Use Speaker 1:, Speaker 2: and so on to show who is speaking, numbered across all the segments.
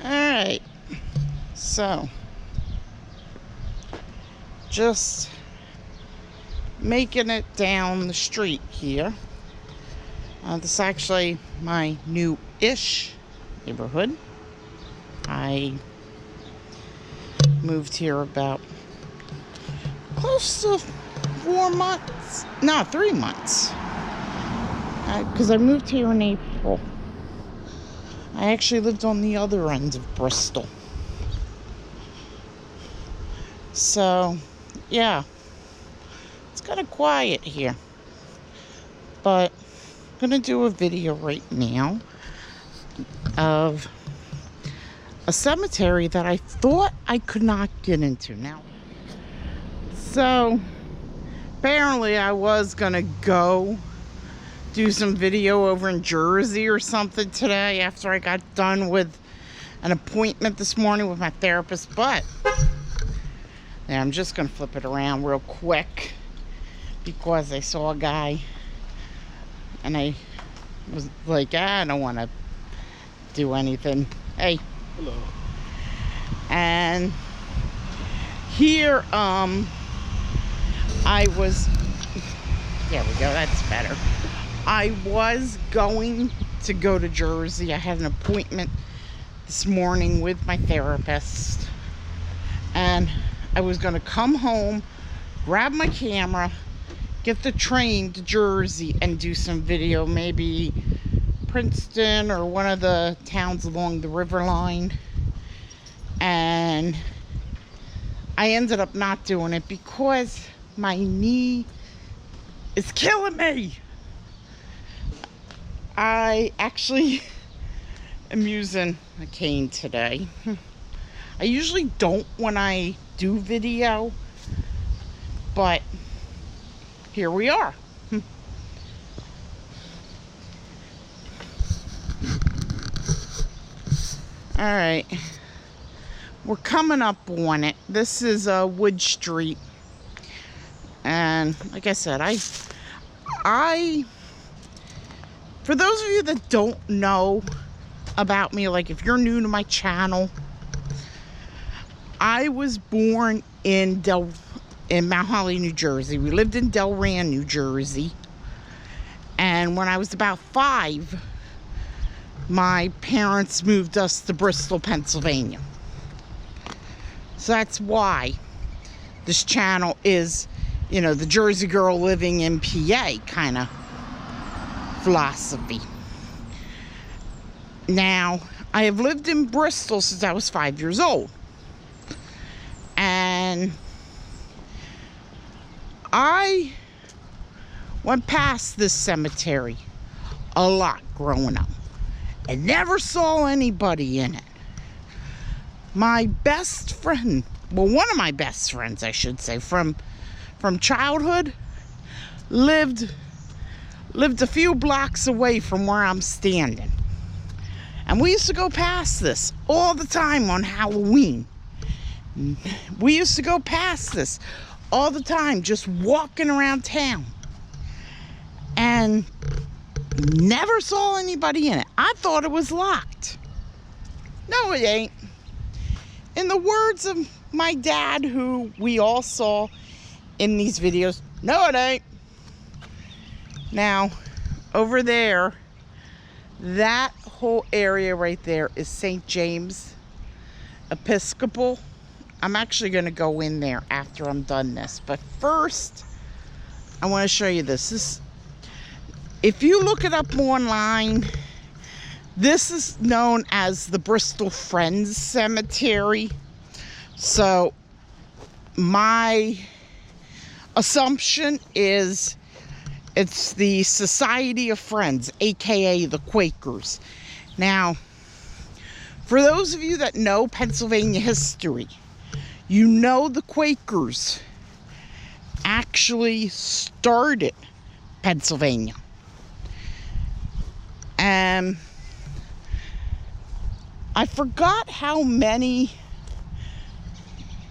Speaker 1: Alright, so just making it down the street here. This is actually my new-ish neighborhood. I moved here about close to 4 months, no, 3 months, because I moved here in April. I actually lived on the other end of Bristol. So, yeah, it's kind of quiet here. But I'm going to do a video right now of a cemetery that I thought I could not get into. Now, so apparently I was going to go do some video over in Jersey or something today after I got done with an appointment this morning with my therapist, but yeah, I'm just gonna flip it around real quick because I saw a guy and I was like, I don't want to do anything. Hey.
Speaker 2: Hello.
Speaker 1: And here I was, there we go, that's better. I was going to go to Jersey. I had an appointment this morning with my therapist. And I was going to come home, grab my camera, get the train to Jersey, and do some video. Maybe Princeton or one of the towns along the river line. And I ended up not doing it because my knee is killing me. I actually am using a cane today. I usually don't when I do video, but here we are. Alright, we're coming up on it. This is Wood Street, and like I said, I for those of you that don't know about me, like if you're new to my channel, I was born in Mount Holly, New Jersey. We lived in Delran, New Jersey. And when I was about 5, my parents moved us to Bristol, Pennsylvania. So that's why this channel is, you know, the Jersey girl living in PA kind of philosophy. Now, I have lived in Bristol since I was 5 years old. And I went past this cemetery a lot growing up and never saw anybody in it. My best friend, well, one of my best friends, I should say, from childhood, lived a few blocks away from where I'm standing. And we used to go past this all the time on Halloween. We used to go past this all the time, just walking around town. And never saw anybody in it. I thought it was locked. No, it ain't. In the words of my dad, who we all saw in these videos, no, it ain't. Now, over there, that whole area right there is St. James Episcopal. I'm actually going to go in there after I'm done this. But first, I want to show you this. If you look it up online, this is known as the Bristol Friends Cemetery. So, my assumption is it's the Society of Friends, aka the Quakers. Now, for those of you that know Pennsylvania history, you know the Quakers actually started Pennsylvania. And I forgot how many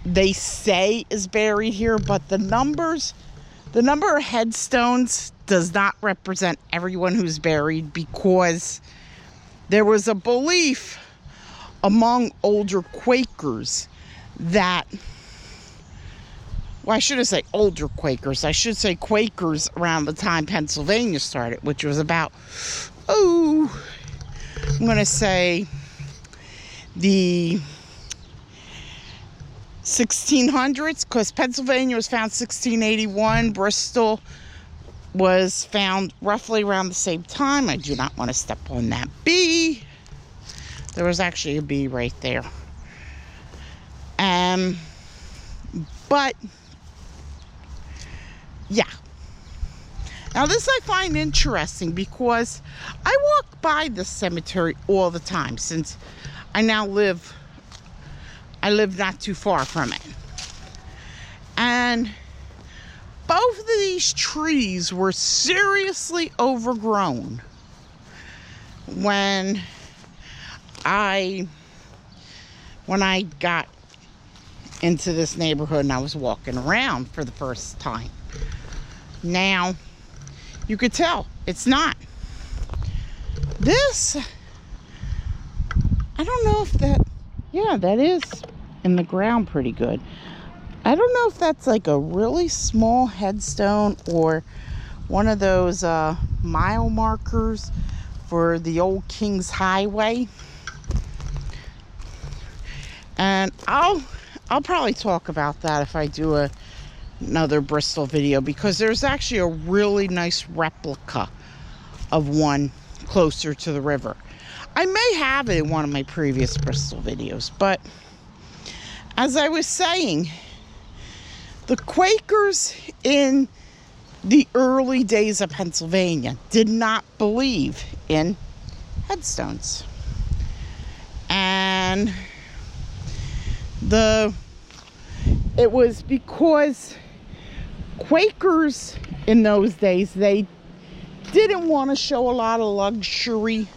Speaker 1: they say is buried here, but the numbers The number of headstones does not represent everyone who's buried, because there was a belief among older Quakers that, well, I shouldn't say older Quakers. I should say Quakers around the time Pennsylvania started, which was about, I'm going to say the 1600s, because Pennsylvania was found 1681. Bristol was found roughly around the same time. I do not want to step on that bee. There was actually a bee right there. But yeah. Now this I find interesting, because I walk by this cemetery all the time, since I live not too far from it. And both of these trees were seriously overgrown when I got into this neighborhood and I was walking around for the first time. Now, you could tell it's not. This, I don't know if that, yeah, that is in the ground pretty good. I don't know if that's like a really small headstone or one of those mile markers for the old King's Highway. And I'll probably talk about that if I do another Bristol video, because there's actually a really nice replica of one closer to the river. I may have it in one of my previous Bristol videos, but as I was saying, the Quakers in the early days of Pennsylvania did not believe in headstones. And it was because Quakers in those days, they didn't want to show a lot of luxury.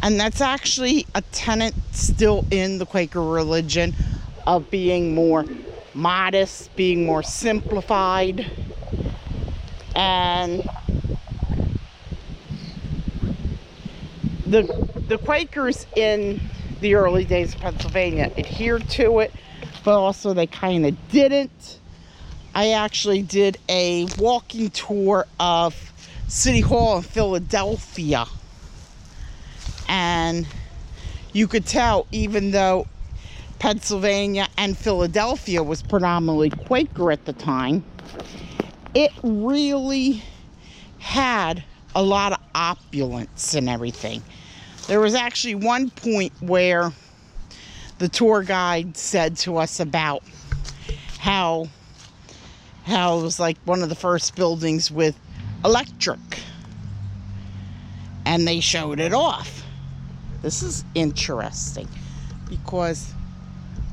Speaker 1: And that's actually a tenet still in the Quaker religion, of being more modest, being more simplified. And the Quakers in the early days of Pennsylvania adhered to it, but also they kind of didn't. I actually did a walking tour of City Hall in Philadelphia, and you could tell, even though Pennsylvania and Philadelphia was predominantly Quaker at the time, it really had a lot of opulence and everything. There was actually one point where the tour guide said to us about how it was like one of the first buildings with electric, and they showed it off. This is interesting, because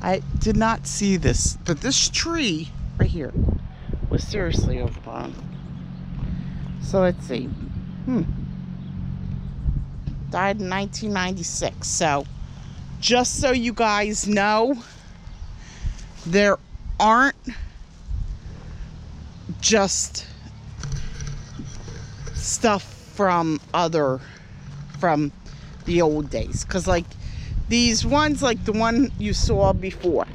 Speaker 1: I did not see this, but this tree right here was seriously overgrown. So let's see. Died in 1996. So just so you guys know, there aren't just stuff from the old days, because like these ones, like the one you saw before,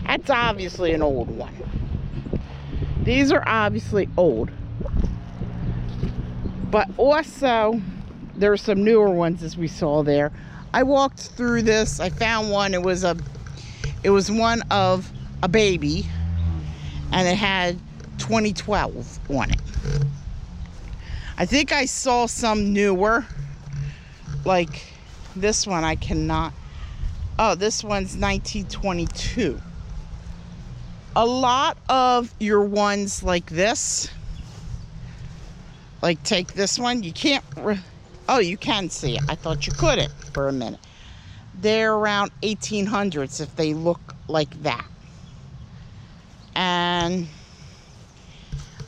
Speaker 1: that's obviously an old one. These are obviously old, but also there are some newer ones, as we saw there. I walked through this. I found one. It was one of a baby, and it had 2012 on it. I think I saw some newer, like this one. I cannot. Oh, this one's 1922. A lot of your ones like this, like take this one, you can't. Oh, you can see it. I thought you couldn't for a minute. They're around 1800s if they look like that. And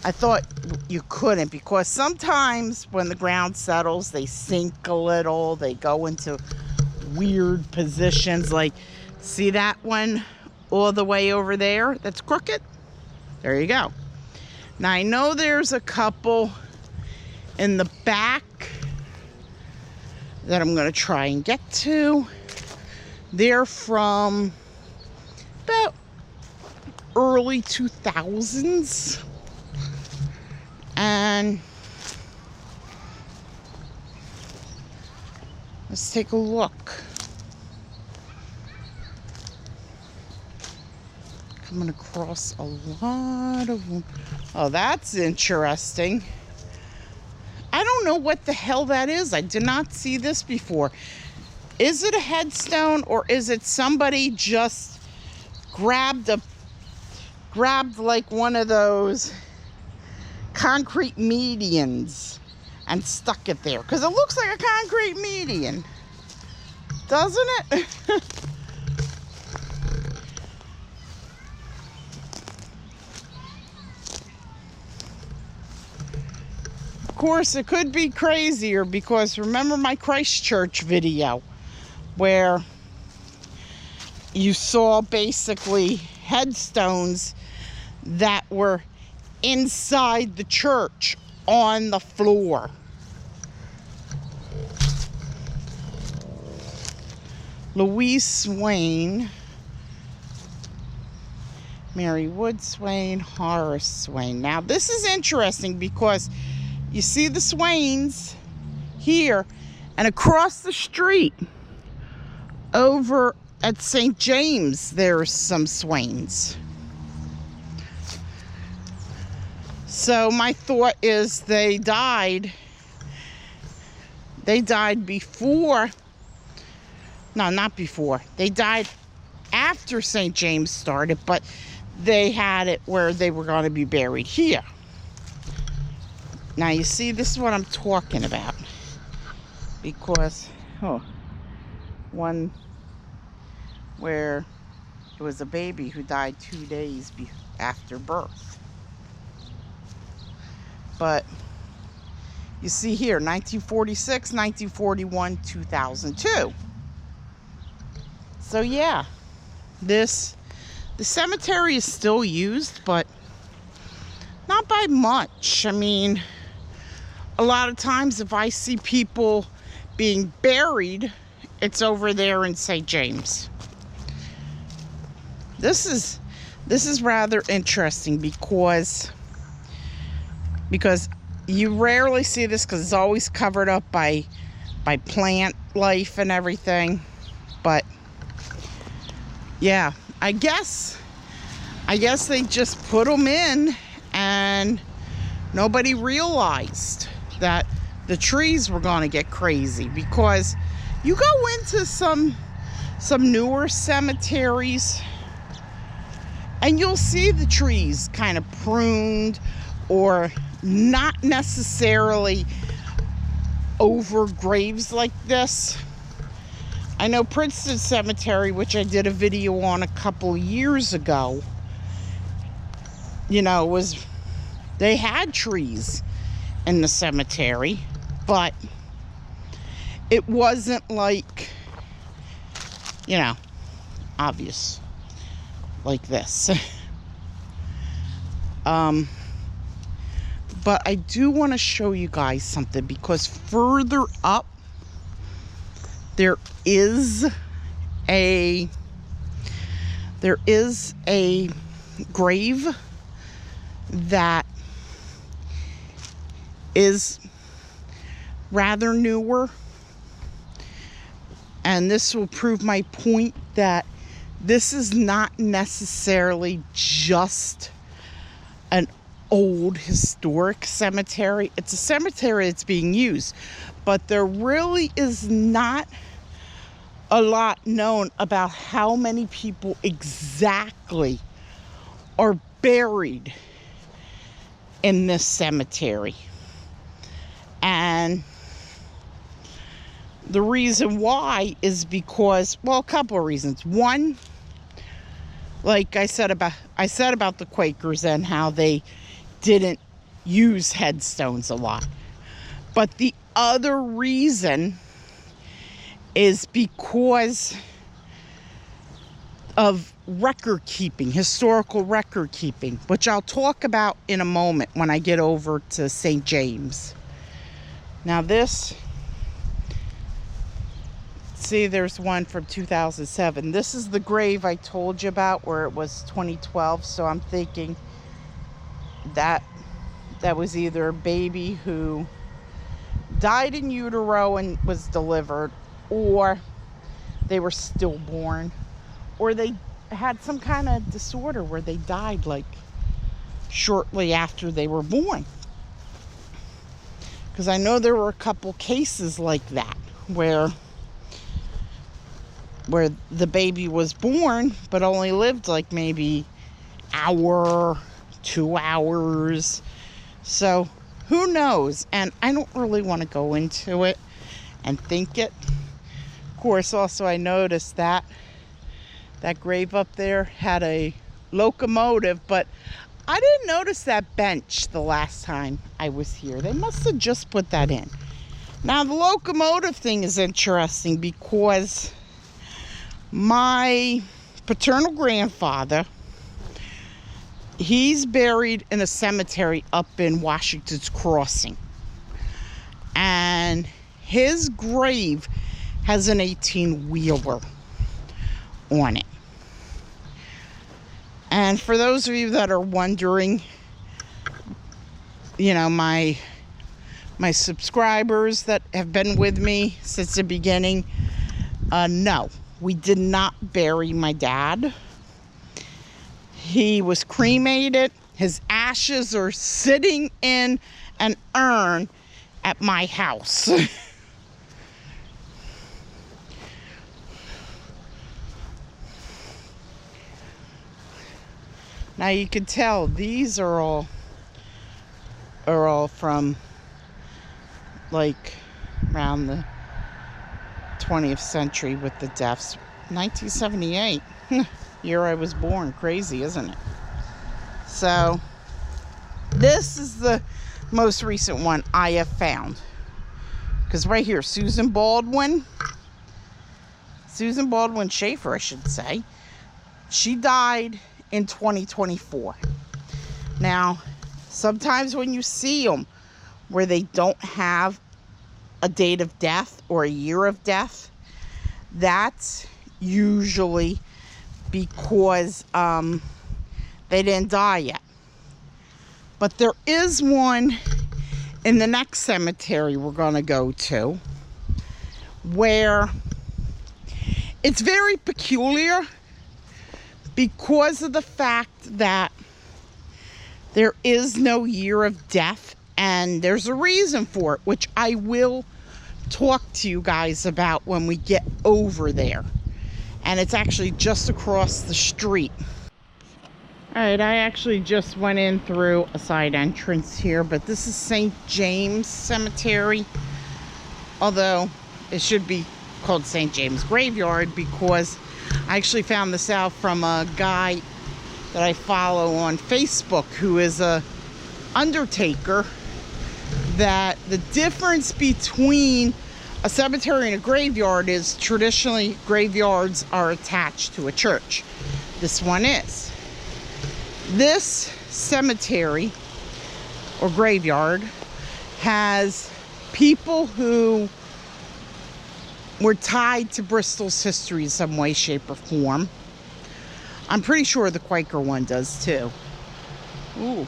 Speaker 1: I thought you couldn't, because sometimes when the ground settles, they sink a little. They go into weird positions. Like, see that one all the way over there that's crooked? There you go. Now, I know there's a couple in the back that I'm going to try and get to. They're from about early 2000s. And let's take a look. Coming across a lot of them. Oh, that's interesting. I don't know what the hell that is. I did not see this before. Is it a headstone, or is it somebody just grabbed like one of those concrete medians and stuck it there? Because it looks like a concrete median, doesn't it? Of course, it could be crazier, because remember my Christchurch video where you saw basically headstones that were inside the church on the floor. Louise Swain, Mary Wood Swain, Horace Swain. Now, this is interesting because you see the Swains here, and across the street over at St. James, there's some Swains. So my thought is they died before, no, not before. They died after St. James started, but they had it where they were going to be buried here. Now, you see, this is what I'm talking about. Because, one where it was a baby who died 2 days after birth. But, you see here, 1946, 1941, 2002. So, yeah, the cemetery is still used, but not by much. I mean, a lot of times if I see people being buried, it's over there in St. James. This is rather interesting because you rarely see this, because it's always covered up by plant life and everything. But yeah, I guess they just put them in, and nobody realized that the trees were going to get crazy. Because you go into some newer cemeteries and you'll see the trees kind of pruned, or not necessarily over graves like this. I know Princeton Cemetery, which I did a video on a couple years ago, they had trees in the cemetery, but it wasn't like, obvious like this. But I do want to show you guys something, because further up there is a grave that is rather newer, and this will prove my point that this is not necessarily just an old historic cemetery. It's a cemetery that's being used, but there really is not a lot known about how many people exactly are buried in this cemetery. And the reason why is because, well, a couple of reasons. One, like I said about the Quakers and how they didn't use headstones a lot. But the other reason is because of record keeping, historical record keeping, which I'll talk about in a moment when I get over to St. James. Now this, see, there's one from 2007. This is the grave I told you about where it was 2012. So I'm thinking that was either a baby who died in utero and was delivered, or they were stillborn, or they had some kind of disorder where they died like shortly after they were born. Because I know there were a couple cases like that where the baby was born but only lived like maybe hour, 2 hours. So who knows? And I don't really want to go into it and think it. Of course, also I noticed that grave up there had a locomotive, but I didn't notice that bench the last time I was here. They must have just put that in. Now, the locomotive thing is interesting because my paternal grandfather, he's buried in a cemetery up in Washington's Crossing. And his grave has an 18-wheeler on it. And for those of you that are wondering, you know, my subscribers that have been with me since the beginning, no, we did not bury my dad. He was cremated. His ashes are sitting in an urn at my house. Now you can tell these are all from like around the 20th century with the deaths. 1978, year I was born. Crazy, isn't it? So this is the most recent one I have found. Because right here, Susan Baldwin Schaefer, I should say. She died in 2024. Now, sometimes when you see them where they don't have a date of death or a year of death, that's usually because they didn't die yet. But there is one in the next cemetery we're going to go to where it's very peculiar because of the fact that there is no year of death, and there's a reason for it, which I will talk to you guys about when we get over there. And it's actually just across the street. All right, I actually just went in through a side entrance here, but this is St. James Cemetery. Although it should be called St. James Graveyard, because I actually found this out from a guy that I follow on Facebook who is a undertaker, that the difference between a cemetery and a graveyard is traditionally graveyards are attached to a church. This one is. This cemetery or graveyard has people who were tied to Bristol's history in some way, shape, or form. I'm pretty sure the Quaker one does too. Ooh,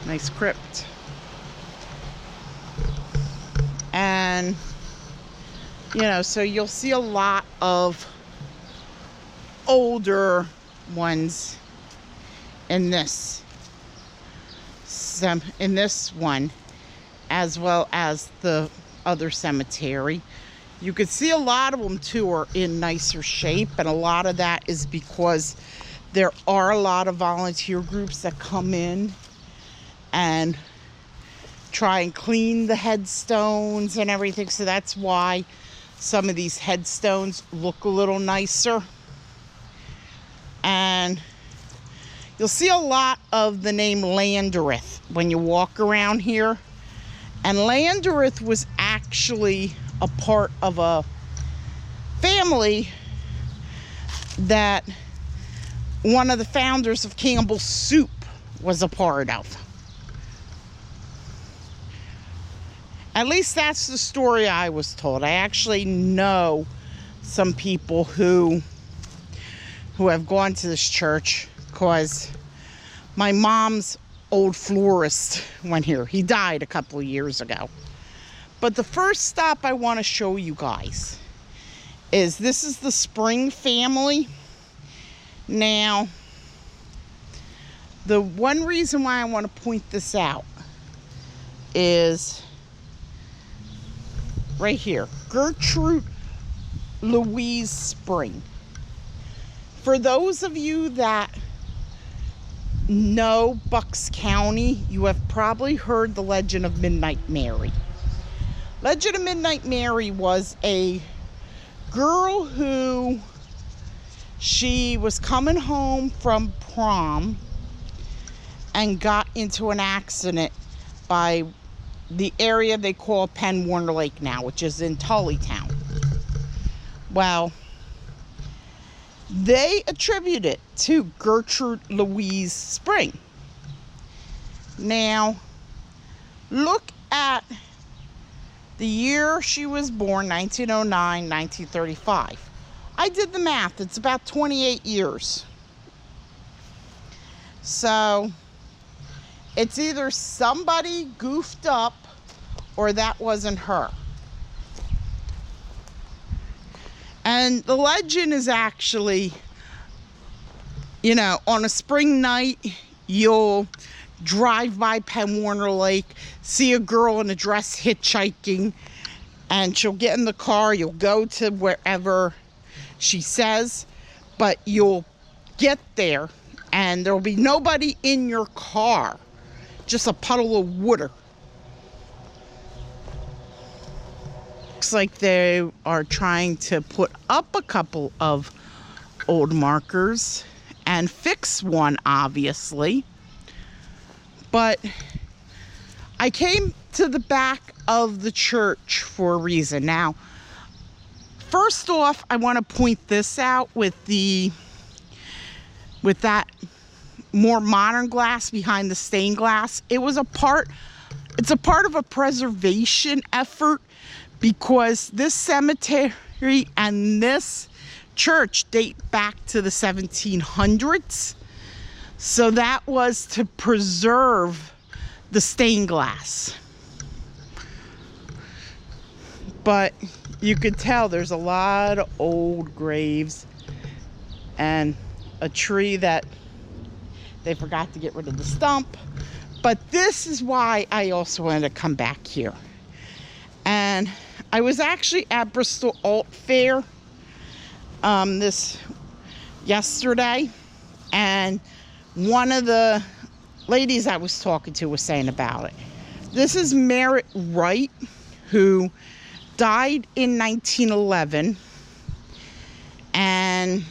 Speaker 1: nice crypt. And, you know, so you'll see a lot of older ones in this one, as well as the other cemetery. You could see a lot of them too are in nicer shape, and a lot of that is because there are a lot of volunteer groups that come in and try and clean the headstones and everything. So that's why some of these headstones look a little nicer. And you'll see a lot of the name Landerith when you walk around here. And Landerith was actually a part of a family that one of the founders of Campbell's Soup was a part of. At least that's the story I was told. I actually know some people who have gone to this church because my mom's old florist went here. He died a couple of years ago. But the first stop I want to show you guys is this is the Spring family. Now, the one reason why I want to point this out is right here, Gertrude Louise Spring. For those of you that know Bucks County, you have probably heard the legend of Midnight Mary. Legend of Midnight Mary was a girl who, she was coming home from prom and got into an accident by the area they call Penn Warner Lake now, which is in Tullytown. Well, they attribute it to Gertrude Louise Spring. Now, look at the year she was born, 1909, 1935. I did the math. It's about 28 years. So, it's either somebody goofed up or that wasn't her. And the legend is actually, you know, on a spring night, you'll drive by Penn Warner Lake, see a girl in a dress hitchhiking, and she'll get in the car, you'll go to wherever she says, but you'll get there and there'll be nobody in your car, just a puddle of water. Looks like they are trying to put up a couple of old markers and fix one, obviously. But I came to the back of the church for a reason. Now, first off, I want to point this out with that more modern glass behind the stained glass. It's a part of a preservation effort because this cemetery and this church date back to the 1700s. So that was to preserve the stained glass. But you could tell there's a lot of old graves and a tree that they forgot to get rid of the stump. But this is why I also wanted to come back here. And I was actually at Bristol Alt Fair yesterday, and one of the ladies I was talking to was saying about it. This is Merritt Wright, who died in 1911, and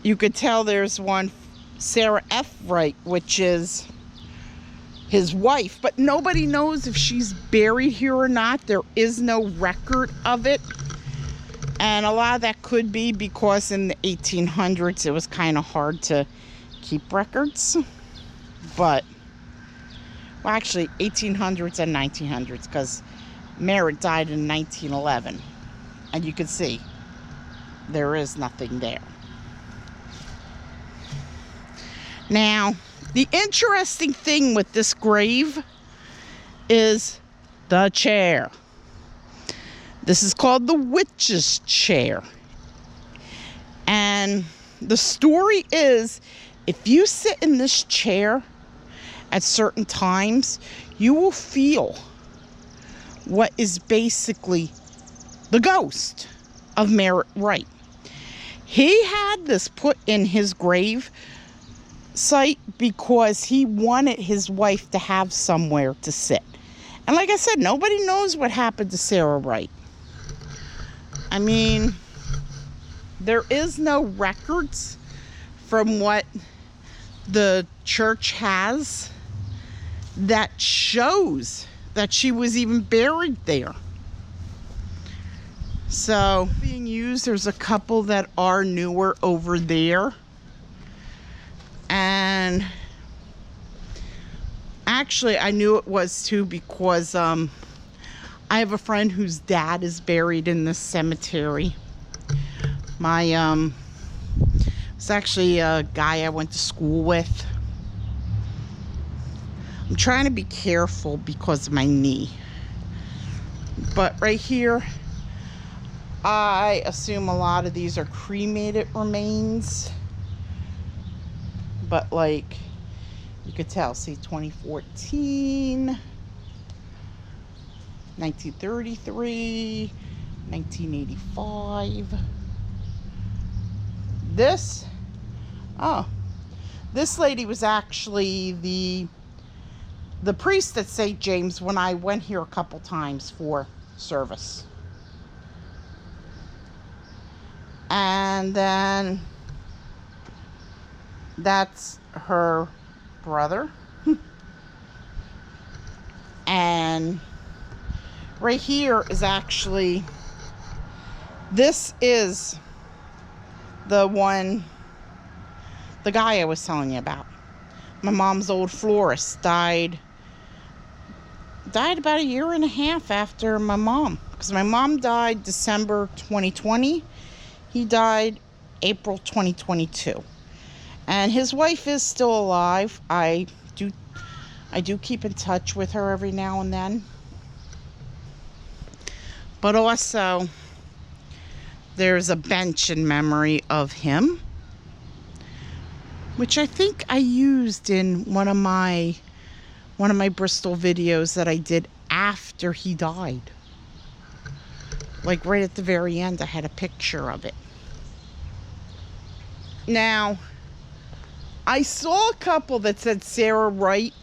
Speaker 1: you could tell there's one Sarah F. Wright, which is his wife, but nobody knows if she's buried here or not. There is no record of it. And a lot of that could be because in the 1800s it was kind of hard to keep records. But, well, actually 1800s and 1900s, because Merritt died in 1911. And you can see there is nothing there. Now, the interesting thing with this grave is the chair. This is called the witch's chair. And the story is, if you sit in this chair at certain times, you will feel what is basically the ghost of Merritt Wright. He had this put in his grave site because he wanted his wife to have somewhere to sit. And like I said, nobody knows what happened to Sarah Wright. I mean, there is no records from what the church has that shows that she was even buried there. So being used, there's a couple that are newer over there. And actually I knew it was too because I have a friend whose dad is buried in this cemetery. It's actually a guy I went to school with. I'm trying to be careful because of my knee. But right here, I assume a lot of these are cremated remains. But like, you could tell, see, 2014, 1933, 1985. This lady was actually the priest at St. James when I went here a couple times for service. And then that's her brother. And right here is actually, this is the guy I was telling you about. My mom's old florist died about a year and a half after my mom, because my mom died December 2020. He died April 2022. And his wife is still alive. I do keep in touch with her every now and then. But also, there's a bench in memory of him, which I think I used in one of my Bristol videos that I did after he died. Like right at the very end, I had a picture of it. Now, I saw a couple that said Sarah Wright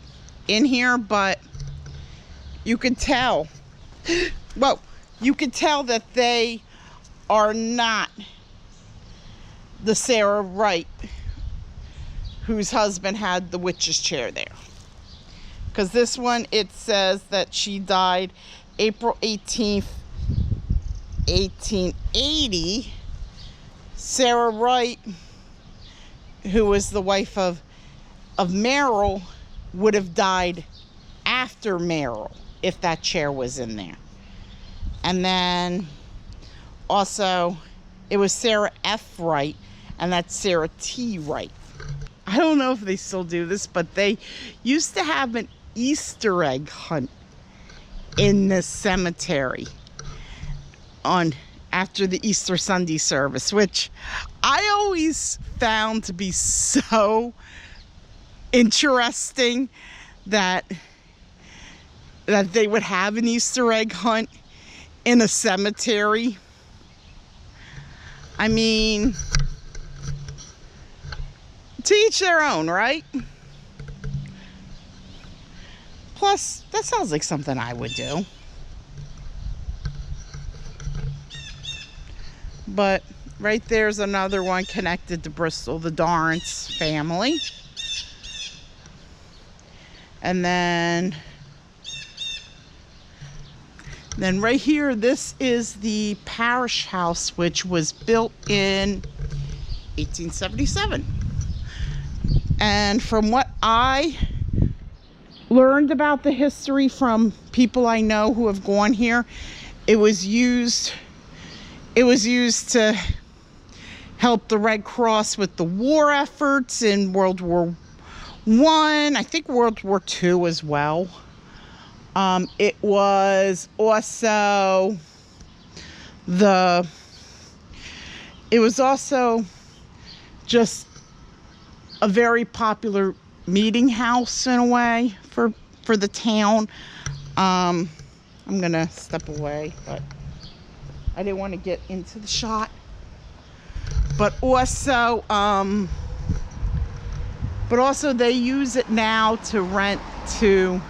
Speaker 1: in here, but you could tell, well, you could tell that they are not the Sarah Wright whose husband had the witch's chair there. Because this one, it says that she died April 18th, 1880. Sarah Wright, who was the wife of Merrill, would have died after Merrill if that chair was in there. And then also, it was Sarah F. Wright, and that's Sarah T. Wright. I don't know if they still do this, but they used to have an Easter egg hunt in the cemetery after the Easter Sunday service, which I always found to be so interesting that they would have an Easter egg hunt in a cemetery. I mean, to each their own, right? Plus, that sounds like something I would do. But right there's another one connected to Bristol, the Dorrance family. And then right here, this is the parish house, which was built in 1877. And from what I learned about the history from people I know who have gone here, it was used to help the Red Cross with the war efforts in World War I, I think World War II as well. It was also just a very popular meeting house in a way for the town. I'm gonna step away, but I didn't want to get into the shot. But also they use it now to rent to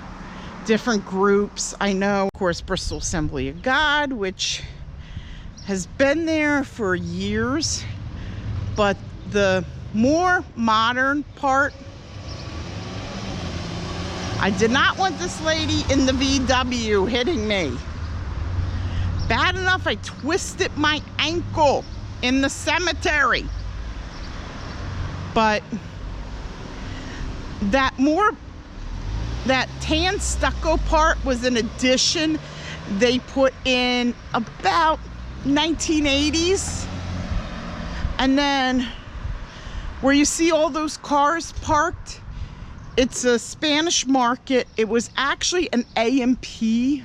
Speaker 1: different groups. I know, of course, Bristol Assembly of God, which has been there for years, but the more modern part, I did not want this lady in the VW hitting me. Bad enough I twisted my ankle in the cemetery. But that tan stucco part was an addition they put in about 1980s. And then where you see all those cars parked, it's a Spanish market. It was actually an A&P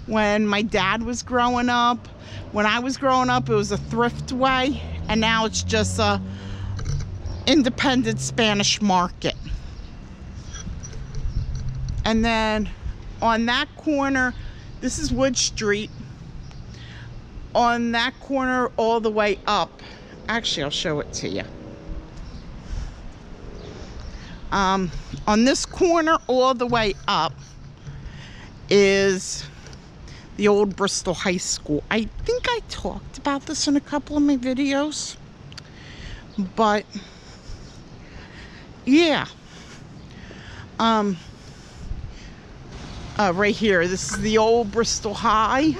Speaker 1: when my dad was growing up. When I was growing up, it was a thriftway, and now it's just a independent Spanish market. And then on that corner, this is Wood Street. On that corner all the way up, actually I'll show it to you. On this corner all the way up is the old Bristol High School. I think I talked about this in a couple of my videos, but yeah. Right here, this is the old Bristol High.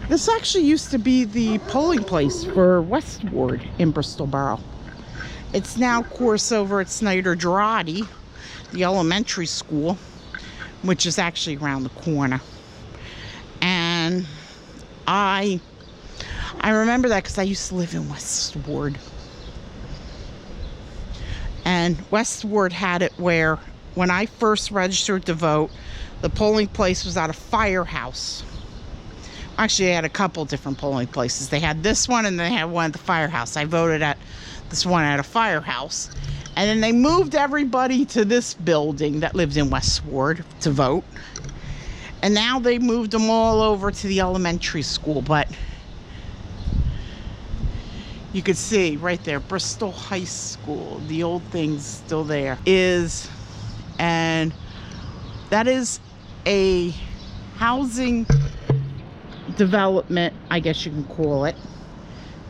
Speaker 1: This actually used to be the polling place for Westward in Bristol Borough. It's now, of course, over at Snyder Girardi, the elementary school, which is actually around the corner. And I remember that because I used to live in Westward. And Westward had it where, when I first registered to vote, the polling place was at a firehouse. Actually, they had a couple different polling places. They had this one, and they had one at the firehouse. I voted at this one at a firehouse. And then they moved everybody to this building that lived in Westward to vote. And now they moved them all over to the elementary school. But you could see right there, Bristol High School, the old thing's still there, and that is a housing development, I guess you can call it,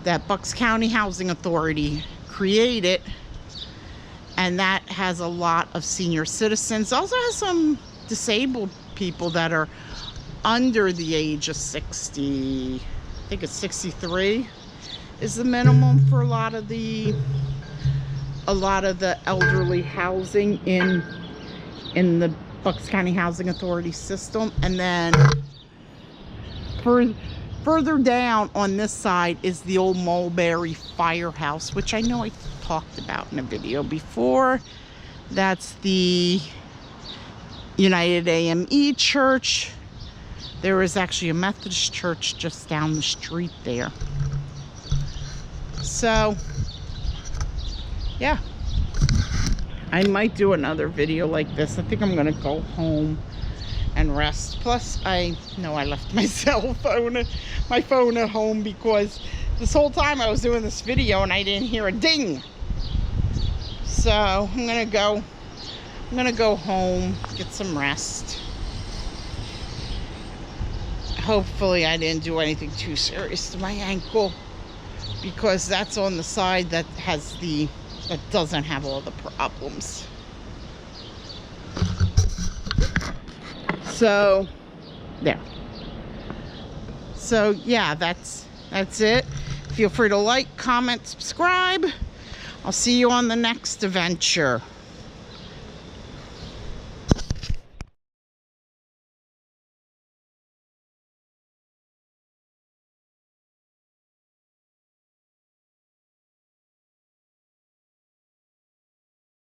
Speaker 1: that Bucks County Housing Authority created, and that has a lot of senior citizens. Also has some disabled people that are under the age of 60. I think it's 63 is the minimum for a lot of the elderly housing in the Bucks County Housing Authority system. And then further down on this side is the old Mulberry Firehouse, which I know I talked about in a video before. That's the United AME Church. There is actually a Methodist church just down the street there. So, yeah. I might do another video like this. I think I'm going to go home and rest. Plus, I know I left my phone at home because this whole time I was doing this video and I didn't hear a ding. So I'm gonna go home, get some rest. Hopefully I didn't do anything too serious to my ankle, because that's on the side that doesn't have all the problems. So there. So yeah, that's it. Feel free to like, comment, subscribe. I'll see you on the next adventure.